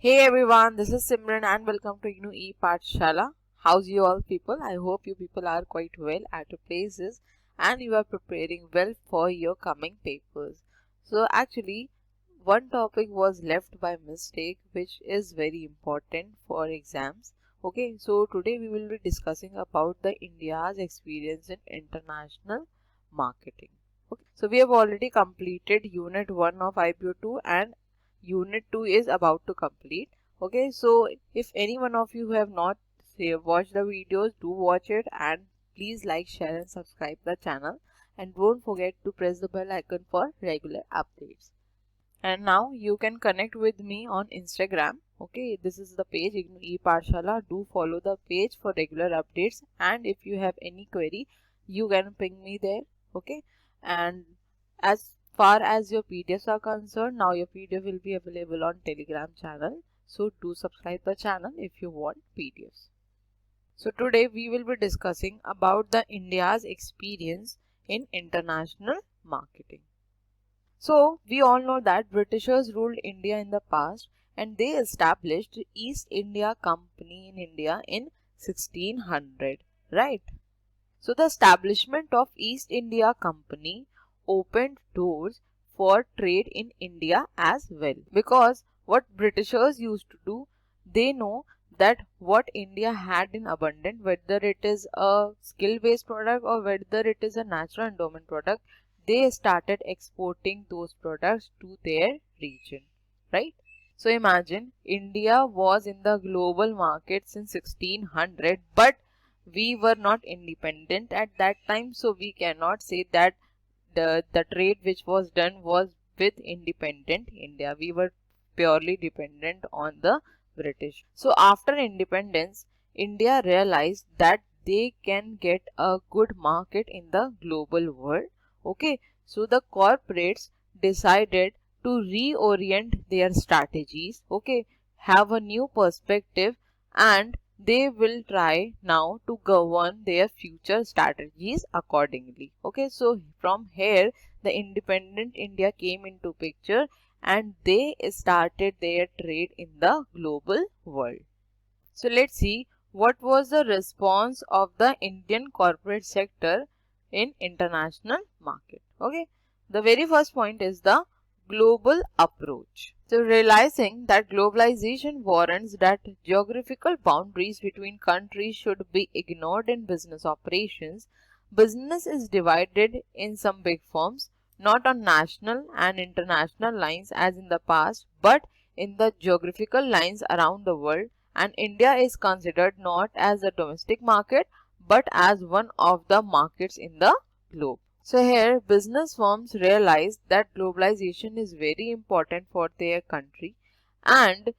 Hey everyone, this is Simran and welcome to ePathshala. How's you all people? I hope you people are quite well at your places and you are preparing well for your coming papers. So actually, one topic was left by mistake which is very important for exams. Okay, so today we will be discussing about the India's experience in international marketing. Okay, so we have already completed unit 1 of IPO2 and unit 2 is about to complete. Okay, so if any one of you who have not watched the videos, do watch it and please like, share and subscribe the channel, and don't forget to press the bell icon for regular updates. And now you can connect with me on Instagram. Okay, this is the page IGNOU ePathshala. Do follow the page for regular updates, and if you have any query you can ping me there. Okay, and as far as your PDFs are concerned, now your PDF will be available on Telegram channel, so do subscribe the channel if you want PDFs. So today we will be discussing about the India's experience in international marketing. So we all know that Britishers ruled India in the past and they established East India Company in India in 1600, right? So the establishment of East India Company opened doors for trade in India as well, because what Britishers used to do, they know that what India had in abundance, whether it is a skill based product or whether it is a natural endowment product, they started exporting those products to their region, right? So imagine India was in the global market since 1600, but we were not independent at that time, so we cannot say that the trade which was done was with independent India. We were purely dependent on the British. So after independence, India realized that they can get a good market in the global world. Okay, so the corporates decided to reorient their strategies, okay, have a new perspective, and they will try now to govern their future strategies accordingly. Okay, so from here the independent India came into picture and they started their trade in the global world. So let's see what was the response of the Indian corporate sector in international market. Okay, the very first point is the global approach. So realizing that globalization warrants that geographical boundaries between countries should be ignored in business operations, business is divided in some big firms, not on national and international lines as in the past, but in the geographical lines around the world, and India is considered not as a domestic market but as one of the markets in the globe. So here business firms realize that globalization is very important for their country, and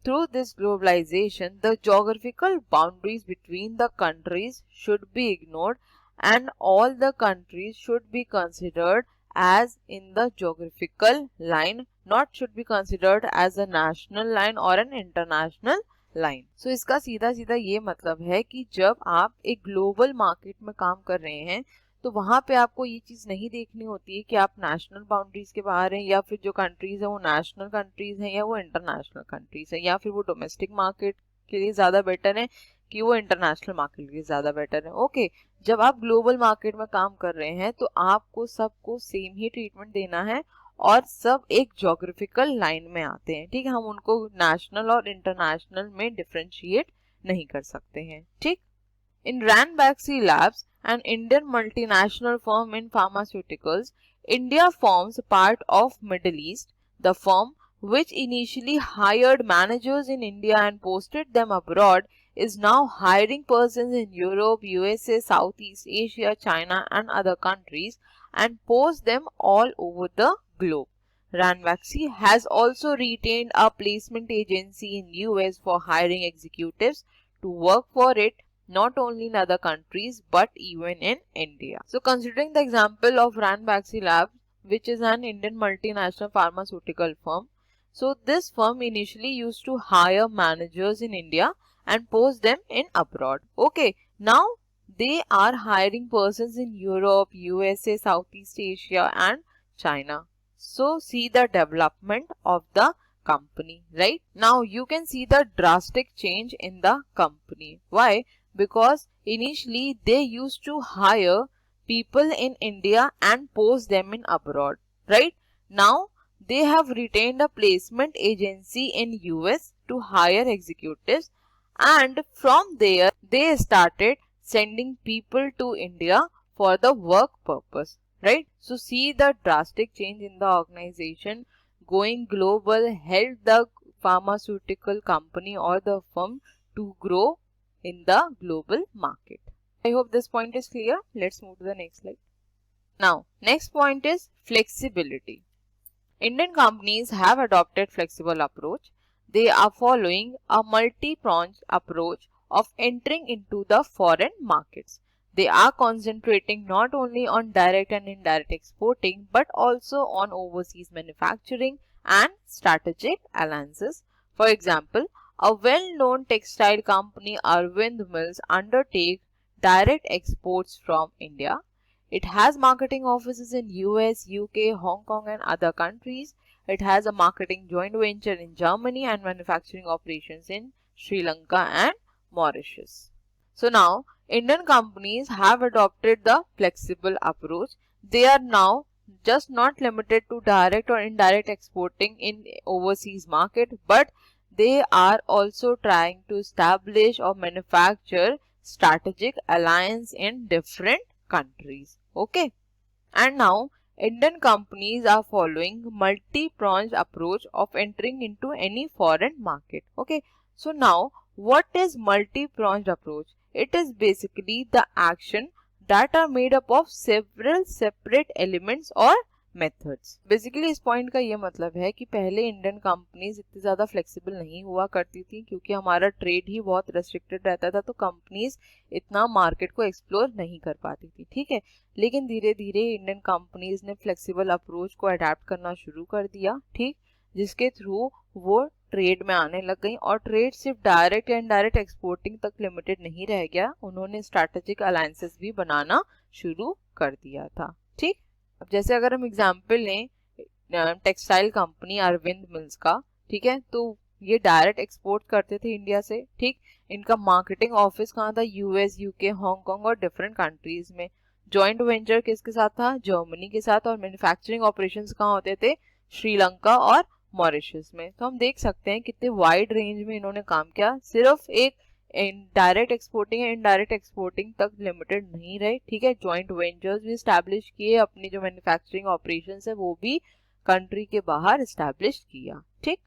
through this globalization the geographical boundaries between the countries should be ignored and all the countries should be considered as in the geographical line, not should be considered as a national line or an international line. So इसका सीधा सीधा ये मतलब है कि जब आप एक ग्लोबल मार्केट में काम कर रहे हैं तो वहां पे आपको ये चीज नहीं देखनी होती है कि आप नेशनल बाउंड्रीज के बाहर हैं या फिर जो कंट्रीज है वो नेशनल कंट्रीज हैं या वो इंटरनेशनल कंट्रीज है या फिर वो डोमेस्टिक मार्केट के लिए ज्यादा बेटर है कि वो इंटरनेशनल मार्केट के लिए ज्यादा बेटर है. ओके, जब आप ग्लोबल मार्केट में काम कर रहे हैं तो आपको सबको सेम ही ट्रीटमेंट देना है और सब एक ज्योग्राफिकल लाइन में आते हैं. ठीक है, हम उनको नेशनल और इंटरनेशनल में डिफरेंशिएट नहीं कर सकते हैं. ठीक. In Ranbaxy Labs, an Indian multinational firm in pharmaceuticals, India forms part of Middle East. The firm, which initially hired managers in India and posted them abroad, is now hiring persons in Europe, USA, Southeast Asia, China and other countries and posts them all over the globe. Ranbaxy has also retained a placement agency in US for hiring executives to work for it not only in other countries but even in India. So considering the example of Ranbaxy Labs, which is an Indian multinational pharmaceutical firm, so this firm initially used to hire managers in India and post them in abroad. Okay, now they are hiring persons in Europe, USA, Southeast Asia and China. So see the development of the company, right? Now you can see the drastic change in the company. Why? Because initially they used to hire people in India and post them in abroad, right? Now they have retained a placement agency in US to hire executives, and from there they started sending people to India for the work purpose, right? So see the drastic change in the organization. Going global helped the pharmaceutical company or the firm to grow in the global market. I hope this point is clear. Let's move to the next slide. Now, next point is flexibility. Indian companies have adopted flexible approach. They are following a multi-pronged approach of entering into the foreign markets. They are concentrating not only on direct and indirect exporting but also on overseas manufacturing and strategic alliances. For example, a well-known textile company Arvind Mills undertake direct exports from India. It has marketing offices in US, UK, Hong Kong and other countries. It has a marketing joint venture in Germany and manufacturing operations in Sri Lanka and Mauritius. So now Indian companies have adopted the flexible approach. They are now just not limited to direct or indirect exporting in overseas market, but they are also trying to establish or manufacture strategic alliance in different countries. Okay, and now Indian companies are following multi-pronged approach of entering into any foreign market. Okay, so now what is multi-pronged approach? It is basically the action that are made up of several separate elements or methods. Basically इस point का ये मतलब है कि पहले Indian companies इतनी ज़्यादा flexible नहीं हुआ करती थी क्योंकि हमारा ट्रेड ही बहुत रेस्ट्रिक्टेड रहता था, तो कंपनीज इतना मार्केट को एक्सप्लोर नहीं कर पाती थी, ठीक है. लेकिन धीरे धीरे इंडियन कंपनीज ने फ्लेक्सिबल अप्रोच को अडेप्ट करना शुरू कर दिया, ठीक, जिसके थ्रू वो ट्रेड में आने लग गई और ट्रेड सिर्फ डायरेक्ट या इनडायरेक्ट एक्सपोर्टिंग तक लिमिटेड नहीं रह गया, उन्होंने स्ट्रैटेजिक अलायंसेस भी बनाना शुरू कर दिया था, ठीक. अब जैसे अगर हम एग्जांपल लें टेक्सटाइल कंपनी अरविंद मिल्स का, ठीक है, तो ये डायरेक्ट एक्सपोर्ट करते थे इंडिया से, ठीक. इनका मार्केटिंग ऑफिस कहाँ था? यूएस, यूके, हांगकांग और डिफरेंट कंट्रीज में. जॉइंट वेंचर किसके साथ था? जर्मनी के साथ. और मैन्युफैक्चरिंग ऑपरेशंस कहाँ होते थे? श्रीलंका और मॉरिशस में. तो हम देख सकते हैं कितने वाइड रेंज में इन्होंने काम किया. सिर्फ एक डायरेक्ट एक्सपोर्टिंग या इनडायरेक्ट एक्सपोर्टिंग तक लिमिटेड नहीं रहे, ठीक है. जॉइंट वेंचर्स भी स्टैब्लिश किए, अपनी जो मैन्युफैक्चरिंग ऑपरेशंस है वो भी कंट्री के बाहर स्टैब्लिश किया, ठीक.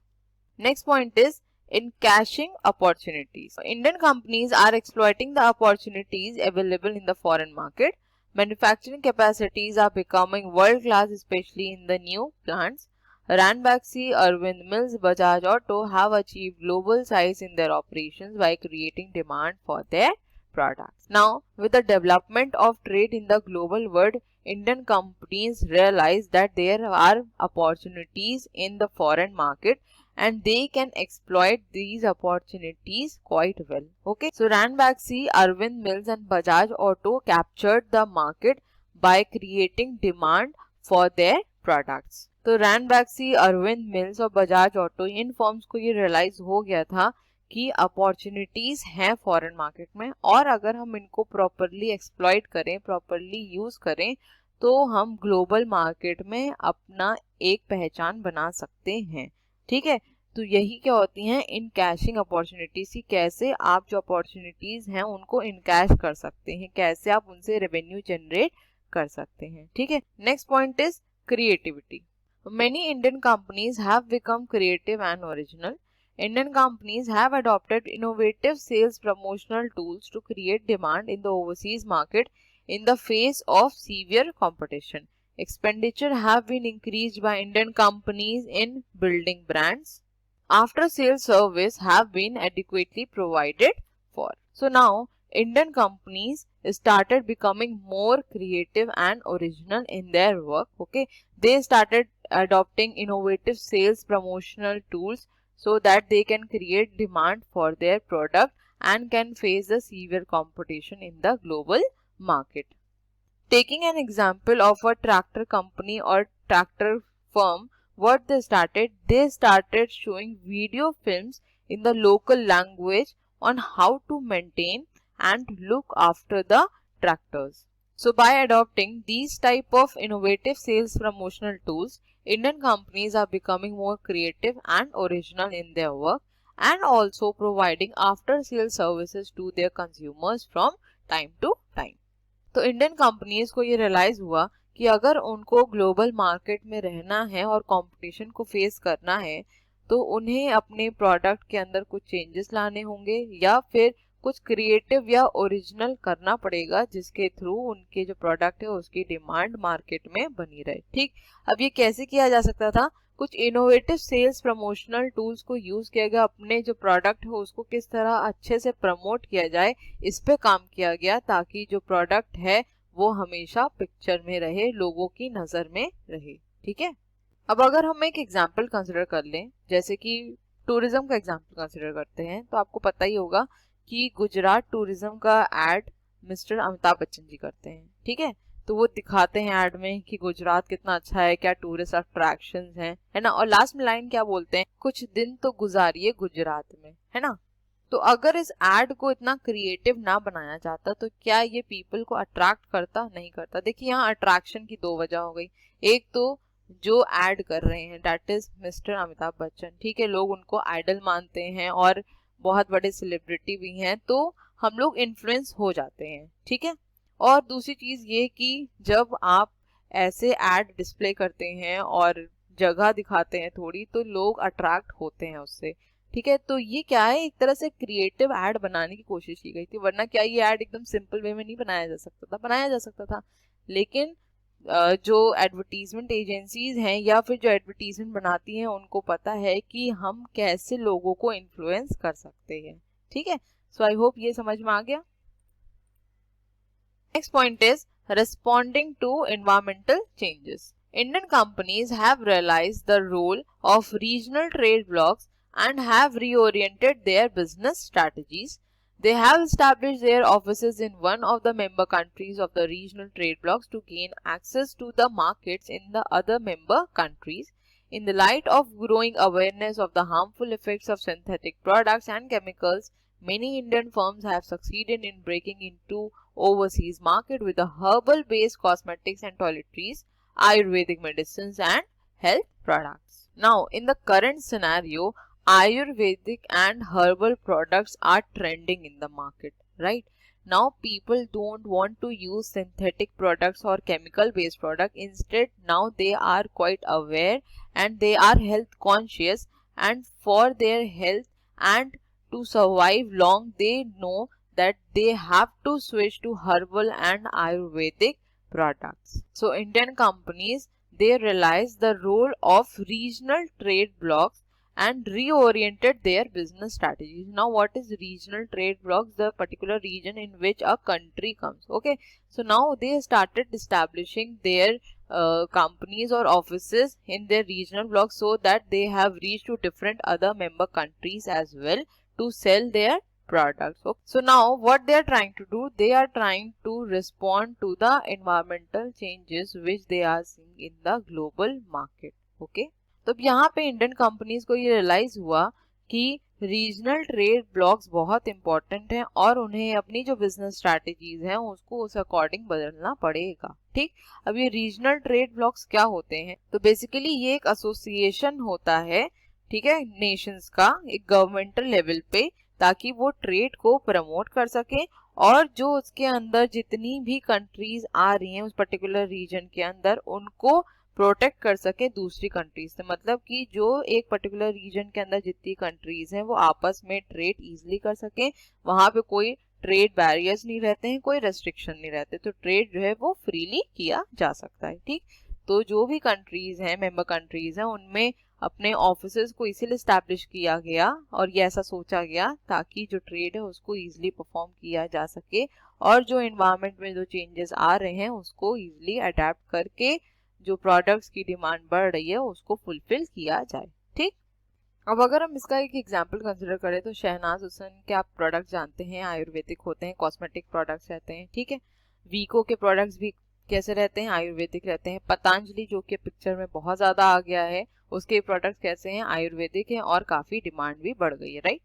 Next point is encashing opportunities. Indian companies are exploiting the opportunities available in the foreign market. Manufacturing capacities are becoming world class, especially in the new plants. Ranbaxy, Arvind Mills, Bajaj Auto have achieved global size in their operations by creating demand for their products. Now, with the development of trade in the global world, Indian companies realize that there are opportunities in the foreign market and they can exploit these opportunities quite well. Okay, so Ranbaxy, Arvind Mills and Bajaj Auto captured the market by creating demand for their products. तो Ranbaxy, Arvind mills और Bajaj auto, इन firms को ये realise हो गया था कि opportunities हैं foreign market में और अगर हम इनको प्रॉपरली एक्सप्लॉइट करें, प्रॉपरली यूज करें तो हम ग्लोबल मार्केट में अपना एक पहचान बना सकते हैं, ठीक है. तो यही क्या होती हैं इन कैशिंग अपॉर्चुनिटीज की, कैसे आप जो अपॉर्चुनिटीज हैं उनको इनकैश कर सकते हैं, कैसे आप उनसे रेवेन्यू जनरेट कर सकते हैं, ठीक है. Next point is creativity. Many Indian companies have become creative and original. Indian companies have adopted innovative sales promotional tools to create demand in the overseas market in the face of severe competition. Expenditure have been increased by Indian companies in building brands. After sales service have been adequately provided for. So now Indian companies started becoming more creative and original in their work. Okay, they started adopting innovative sales promotional tools so that they can create demand for their product and can face the severe competition in the global market. Taking an example of a tractor company or tractor firm what they started showing video films in the local language on how to maintain and look after the tractors. So by adopting these type of innovative sales promotional tools, Indian companies are becoming more creative and original in their work and also providing after sales services to their consumers from time to time. तो Indian companies को ये realise हुआ कि अगर उनको global market में रहना है और कंपटीशन को फेस करना है तो उन्हें अपने प्रोडक्ट के अंदर कुछ चेंजेस लाने होंगे या फिर कुछ क्रिएटिव या ओरिजिनल करना पड़ेगा जिसके थ्रू उनके जो प्रोडक्ट है उसकी डिमांड मार्केट में बनी रहे। ठीक, अब ये कैसे किया जा सकता था? कुछ इनोवेटिव सेल्स प्रमोशनल टूल्स को यूज किया गया, अपने जो प्रोडक्ट है उसको किस तरह अच्छे से प्रमोट किया जाए इस पे काम किया गया ताकि जो प्रोडक्ट है वो हमेशा पिक्चर में रहे, लोगों की नजर में रहे। ठीक है, अब अगर हम एक एग्जांपल कंसिडर कर लें, जैसे कि टूरिज्म का एग्जांपल कंसिडर करते हैं, तो आपको पता ही होगा कि गुजरात टूरिज्म का एड मिस्टर अमिताभ बच्चन जी करते हैं। ठीक है, तो वो दिखाते हैं ऐड में कि गुजरात कितना अच्छा है, क्या टूरिस्ट अट्रैक्शंस हैं, है ना। और लास्ट में लाइन क्या बोलते हैं? कुछ दिन तो गुजारिए गुजरात में, है ना। तो अगर इस एड को इतना क्रिएटिव ना बनाया जाता तो क्या ये पीपल को अट्रैक्ट करता? नहीं करता। देखिए यहाँ अट्रैक्शन की दो वजह हो गई। एक तो जो ऐड कर रहे हैं that is mister Amitabh Bachchan, ठीक है, लोग उनको आइडल मानते हैं और बहुत बड़े सेलिब्रिटी भी हैं, तो हम लोग इन्फ्लुएंस हो जाते हैं। ठीक है, और दूसरी चीज ये कि जब आप ऐसे ऐड डिस्प्ले करते हैं और जगह दिखाते हैं थोड़ी, तो लोग अट्रैक्ट होते हैं उससे। ठीक है, तो ये क्या है, एक तरह से क्रिएटिव ऐड बनाने की कोशिश की गई थी, वरना क्या ये ऐड एकदम सिंपल वे में नहीं बनाया जा सकता था? बनाया जा सकता था, लेकिन जो एडवर्टीजमेंट एजेंसीज हैं या फिर जो एडवर्टीजमेंट बनाती हैं उनको पता है कि हम कैसे लोगों को इन्फ्लुएंस कर सकते हैं। ठीक है, सो आई होप ये समझ में आ गया। Next point is responding to environmental changes. Indian companies have realized the role of regional trade blocs and have reoriented their business strategies. They have established their offices in one of the member countries of the regional trade blocs to gain access to the markets in the other member countries. In the light of growing awareness of the harmful effects of synthetic products and chemicals, many Indian firms have succeeded in breaking into overseas market with the herbal-based cosmetics and toiletries, Ayurvedic medicines and health products. Now, in the current scenario, Ayurvedic and herbal products are trending in the market, right? Now, people don't want to use synthetic products or chemical-based products. Instead, now they are quite aware and they are health conscious, and for their health and to survive long, they know that they have to switch to herbal and Ayurvedic products. So Indian companies, they realize the role of regional trade blocs and reoriented their business strategies. Now what is regional trade blocs? The particular region in which a country comes. Okay, so now they started establishing their companies or offices in their regional blocs so that they have reached to different other member countries as well to sell their products. Okay. So now what they are trying to do, they are trying to respond to the environmental changes which they are seeing in the global market. Okay. तो यहाँ पे Indian companies को ये realise हुआ कि regional trade blocks बहुत important हैं और उन्हें अपनी जो बिजनेस स्ट्रैटेजीज हैं उसको उस अकॉर्डिंग बदलना पड़ेगा। ठीक, अब ये रीजनल ट्रेड ब्लॉक्स क्या होते हैं? तो बेसिकली ये एक एसोसिएशन होता है, ठीक है, नेशंस का, एक गवर्नमेंटल लेवल पे, ताकि वो ट्रेड को प्रमोट कर सके और जो उसके अंदर जितनी भी कंट्रीज आ रही हैं उस पर्टिकुलर रीजन के अंदर उनको प्रोटेक्ट कर सके दूसरी कंट्रीज से। मतलब कि जो एक पर्टिकुलर रीजन के अंदर जितनी कंट्रीज हैं वो आपस में ट्रेड इजीली कर सके, वहां पे कोई ट्रेड बैरियर्स नहीं रहते हैं, कोई रेस्ट्रिक्शन नहीं रहते, तो ट्रेड जो है वो फ्रीली किया जा सकता है। ठीक, तो जो भी कंट्रीज हैं, मेंबर कंट्रीज हैं, उनमें अपने ऑफिसेज को इसीलिए स्टैब्लिश किया गया और ये ऐसा सोचा गया ताकि जो ट्रेड है उसको इजीली परफॉर्म किया जा सके और जो एनवायरनमेंट में जो चेंजेस आ रहे हैं उसको इजीली अडेप्ट करके जो प्रोडक्ट्स की डिमांड बढ़ रही है उसको फुलफिल किया जाए। ठीक, अब अगर हम इसका एक एग्जांपल कंसिडर करें तो शहनाज हुसैन के आप प्रोडक्ट जानते हैं, आयुर्वेदिक होते हैं, कॉस्मेटिक प्रोडक्ट्स रहते हैं। ठीक है, वीको के प्रोडक्ट्स भी कैसे रहते हैं, आयुर्वेदिक रहते हैं। पतंजलि जो कि पिक्चर में बहुत ज़्यादा आ गया है, उसके प्रोडक्ट्स कैसे हैं, आयुर्वेदिक हैं और काफ़ी डिमांड भी बढ़ गई है, राइट।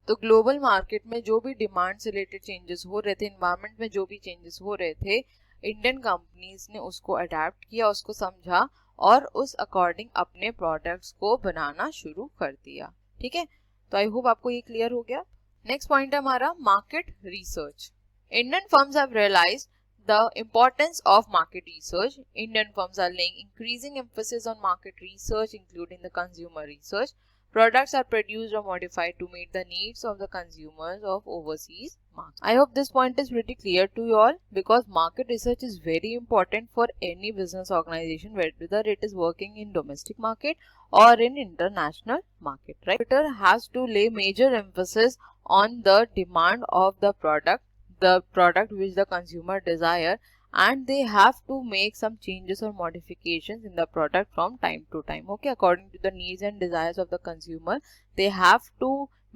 तो ग्लोबल मार्केट में जो भी डिमांड से रिलेटेड चेंजेस हो रहे थे, इन्वायरमेंट में जो भी चेंजेस हो रहे थे, इंडियन कंपनीज ने उसको अडेप्ट किया, उसको समझा और उस अकॉर्डिंग अपने प्रोडक्ट्स को बनाना शुरू कर दिया। ठीक है, तो आई होप आपको ये क्लियर हो गया। नेक्स्ट पॉइंट है हमारा market research. Indian firms have realised the importance of market research. Indian firms are laying increasing emphasis on market research, including the consumer research. Products are produced or modified to meet the needs of the consumers of overseas markets. I hope this point is pretty clear to you all, because market research is very important for any business organization, whether it is working in domestic market or in international market, right? Twitter has to lay major emphasis on the demand of the product which the consumer desire, and they have to make some changes or modifications in the product from time to time, okay, according to the needs and desires of the consumer. They have to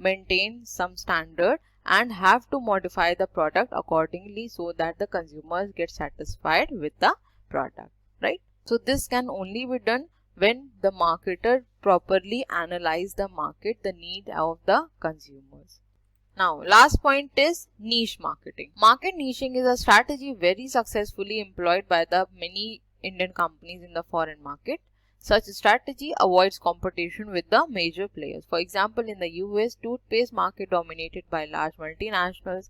maintain some standard and have to modify the product accordingly so that the consumers get satisfied with the product, right? So this can only be done when the marketer properly analyze the market, the need of the consumers. Now, last point is niche marketing. Market niching is a strategy very successfully employed by the many Indian companies in the foreign market. Such strategy avoids competition with the major players. For example, in the US toothpaste market dominated by large multinationals,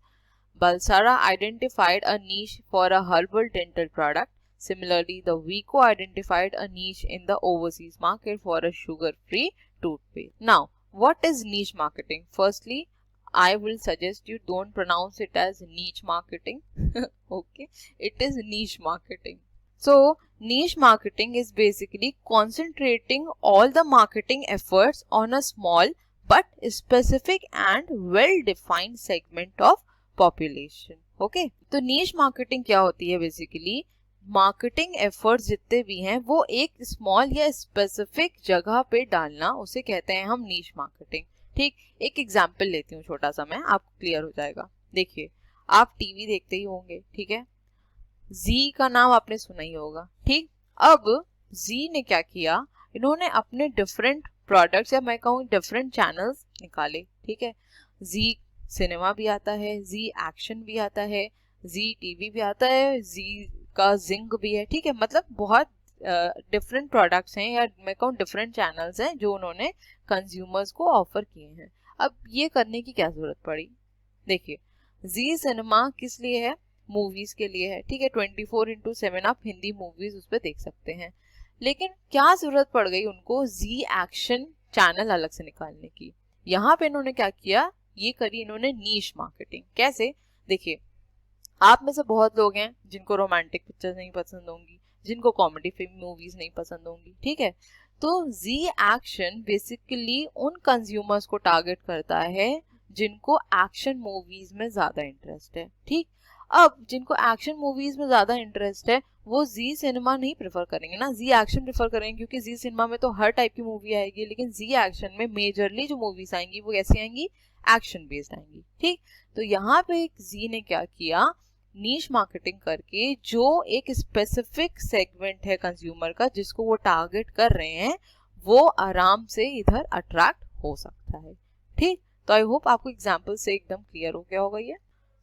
Balsara identified a niche for a herbal dental product. Similarly, the Vico identified a niche in the overseas market for a sugar-free toothpaste. Now, what is niche marketing? Firstly, I will suggest you don't pronounce it as niche marketing. Okay, it is niche marketing. So niche marketing is basically concentrating all the marketing efforts on a small but specific and well defined segment of population. Okay, तो niche marketing क्या होती है? Basically marketing efforts जितने भी हैं वो एक small या स्पेसिफिक जगह पे डालना, उसे कहते हैं हम नीश मार्केटिंग। ठीक, एक एग्जांपल लेती हूँ छोटा सा मैं, आपको क्लियर हो जाएगा। देखिए, आप टीवी देखते ही होंगे, ठीक है, जी का नाम आपने सुना ही होगा। ठीक, अब जी ने क्या किया, इन्होंने अपने डिफरेंट प्रोडक्ट्स या मैं कहूँ डिफरेंट चैनल्स निकाले। ठीक है, जी सिनेमा भी आता है, जी एक्शन भी आता है, जी टीवी भी आता है, जी का जिंक भी है। ठीक है, मतलब बहुत डिफरेंट प्रोडक्ट्स हैं या मैं कहूँ डिफरेंट चैनल्स हैं जो उन्होंने कंज्यूमर्स को ऑफर किए हैं। अब ये करने की क्या जरूरत पड़ी? देखिए, जी सिनेमा किस लिए है? मूवीज के लिए है। ठीक है, 24/7 आप हिंदी मूवीज उस पर देख सकते हैं। लेकिन क्या जरूरत पड़ गई उनको जी एक्शन चैनल अलग से निकालने की? यहाँ पे इन्होंने क्या किया, ये करी इन्होंने नीश मार्केटिंग। कैसे? देखिए, आप में से बहुत लोग हैं जिनको रोमांटिक पिक्चर्स नहीं पसंद होंगी, जिनको कॉमेडी फिल्म मूवीज नहीं पसंद होंगी। ठीक है, तो जी एक्शन बेसिकली उन कंज्यूमर्स को टारगेट करता है जिनको एक्शन मूवीज में ज्यादा इंटरेस्ट है। ठीक, अब जिनको एक्शन मूवीज में ज्यादा इंटरेस्ट है वो जी सिनेमा नहीं प्रेफर करेंगे ना, जी एक्शन प्रेफर करेंगे, क्योंकि जी सिनेमा में तो हर टाइप की मूवी आएगी, लेकिन जी एक्शन में मेजरली जो मूवीज आएंगी वो कैसी आएंगी? एक्शन बेस्ड आएंगी। ठीक, तो यहाँ पे जी ने क्या किया, नीश मार्केटिंग करके जो एक स्पेसिफिक सेगमेंट है कंज्यूमर का जिसको वो टारगेट कर रहे हैं, वो आराम से इधर अट्रैक्ट हो सकता है। ठीक, तो आई होप आपको एग्जांपल से एकदम क्लियर हो गया होगा ये।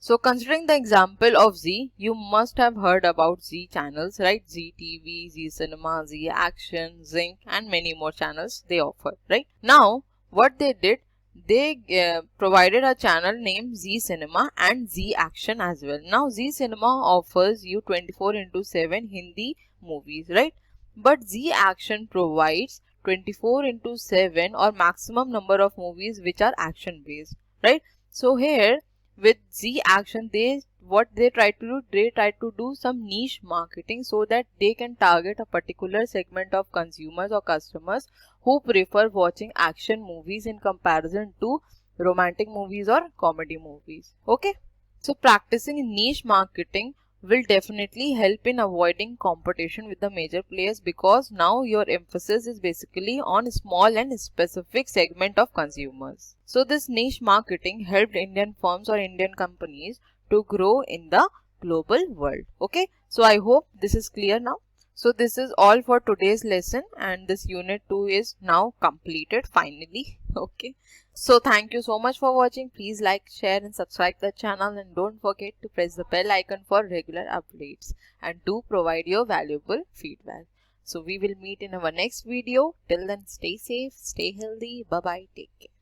So considering the example of Z, you must have heard about Z channels, right? Z TV, Z Cinema, Z Action, Zinc, and many more channels they offer, right? Now, what they did, they provided a channel named Z Cinema and Z Action as well. Now, Z Cinema offers you 24/7 Hindi movies, right? But Z Action provides 24/7 or maximum number of movies which are action based, right? So here, with Z Action, they try to do some niche marketing so that they can target a particular segment of consumers or customers who prefer watching action movies in comparison to romantic movies or comedy movies. Okay, so practicing niche marketing will definitely help in avoiding competition with the major players, because now your emphasis is basically on small and specific segment of consumers. So this niche marketing helped Indian firms or Indian companies to grow in the global world. Okay, so I hope this is clear now. So this is all for today's lesson, and this unit 2 is now completed finally. Okay, so thank you so much for watching. Please like, share and subscribe the channel, and don't forget to press the bell icon for regular updates, and do provide your valuable feedback. So we will meet in our next video. Till then, stay safe, stay healthy. Bye bye, take care.